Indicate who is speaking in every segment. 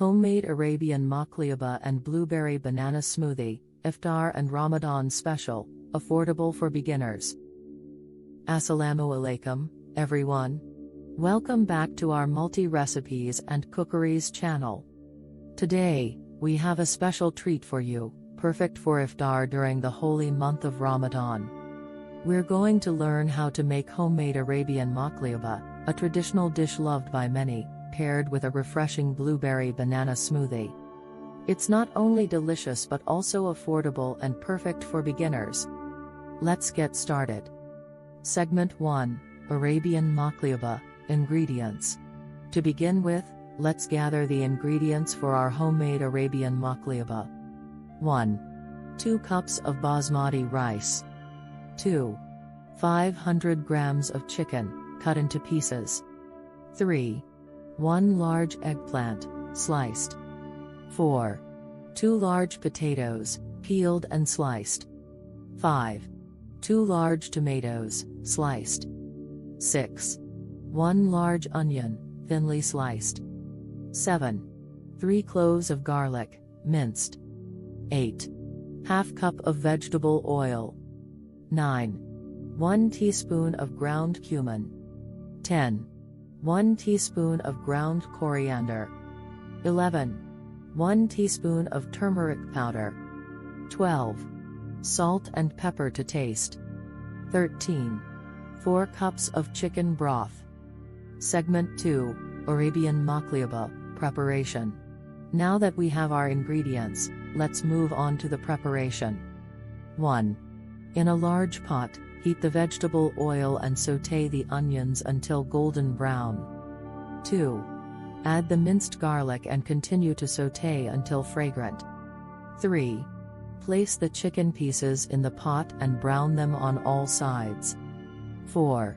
Speaker 1: Homemade Arabian Maqluba and Blueberry Banana Smoothie, Iftar and Ramadan Special, affordable for beginners. Assalamu alaikum, everyone. Welcome back to our multi-recipes and cookeries channel. Today, we have a special treat for you, perfect for Iftar during the holy month of Ramadan. We're going to learn how to make homemade Arabian Maqluba, a traditional dish loved by many, paired with a refreshing blueberry banana smoothie. It's not only delicious but also affordable and perfect for beginners. Let's get started. Segment 1, Arabian Maqluba, Ingredients. To begin with, let's gather the ingredients for our homemade Arabian Maqluba. 1. 2 cups of basmati rice. 2. 500 grams of chicken, cut into pieces. 3. 1 large eggplant, sliced. 4. 2 large potatoes, peeled and sliced. 5. 2 large tomatoes, sliced. 6. 1 large onion, thinly sliced. 7. 3 cloves of garlic, minced. 8. Half cup of vegetable oil. 9. 1 teaspoon of ground cumin. 10. 1 teaspoon of ground coriander. 11. 1 teaspoon of turmeric powder. 12. Salt and pepper to taste. 13. 4 cups of chicken broth. Segment 2, Arabian Maqluba, Preparation. Now that we have our ingredients, let's move on to the preparation. 1. In a large pot, heat the vegetable oil and sauté the onions until golden brown. 2. Add the minced garlic and continue to sauté until fragrant. 3. Place the chicken pieces in the pot and brown them on all sides. 4.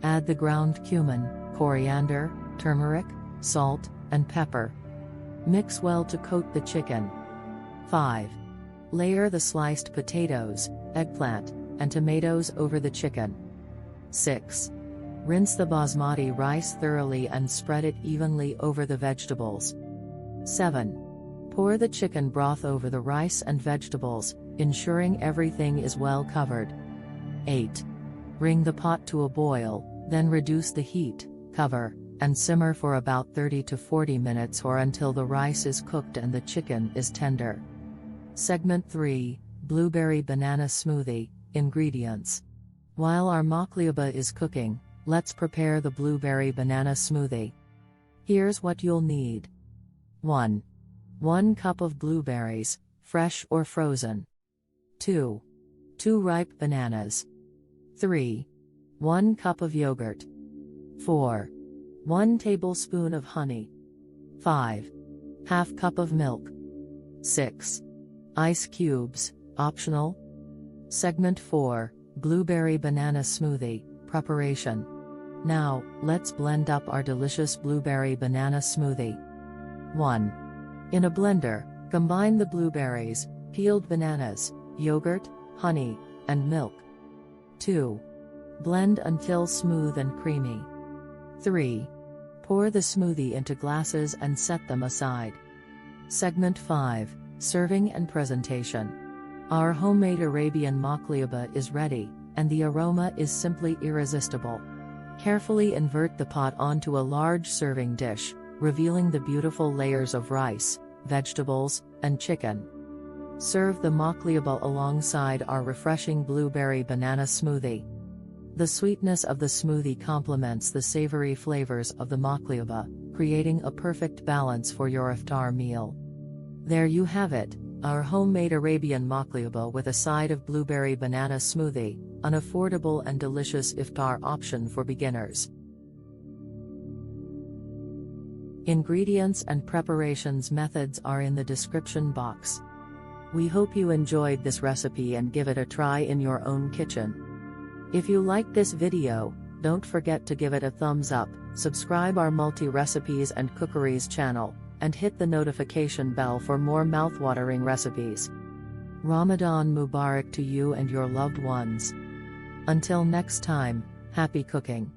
Speaker 1: Add the ground cumin, coriander, turmeric, salt, and pepper. Mix well to coat the chicken. 5. Layer the sliced potatoes, eggplant, and tomatoes over the chicken. 6. Rinse the basmati rice thoroughly and spread it evenly over the vegetables. 7. Pour the chicken broth over the rice and vegetables, ensuring everything is well covered. 8. Bring the pot to a boil, then reduce the heat, cover, and simmer for about 30 to 40 minutes or until the rice is cooked and the chicken is tender. Segment 3, Blueberry Banana Smoothie, Ingredients. While our maqluba is cooking, let's prepare the blueberry banana smoothie. Here's what you'll need. 1. 1 cup of blueberries, fresh or frozen. 2. 2 ripe bananas. 3. 1 cup of yogurt. 4. 1 tablespoon of honey. 5. Half cup of milk. 6. Ice cubes, optional. Segment 4, Blueberry Banana Smoothie, Preparation. Now, let's blend up our delicious blueberry banana smoothie. 1. In a blender, combine the blueberries, peeled bananas, yogurt, honey, and milk. 2. Blend until smooth and creamy. 3. Pour the smoothie into glasses and set them aside. Segment 5, Serving and Presentation. Our homemade Arabian Maqluba is ready, and the aroma is simply irresistible. Carefully invert the pot onto a large serving dish, revealing the beautiful layers of rice, vegetables, and chicken. Serve the Maqluba alongside our refreshing blueberry banana smoothie. The sweetness of the smoothie complements the savory flavors of the Maqluba, creating a perfect balance for your Iftar meal. There you have it, our homemade Arabian Maqluba with a side of blueberry banana smoothie, an affordable and delicious Iftar option for beginners. Ingredients and preparations methods are in the description box. We hope you enjoyed this recipe and give it a try in your own kitchen. If you liked this video, don't forget to give it a thumbs up, subscribe our multi-recipes and cookeries channel, and hit the notification bell for more mouthwatering recipes. Ramadan Mubarak to you and your loved ones. Until next time, happy cooking.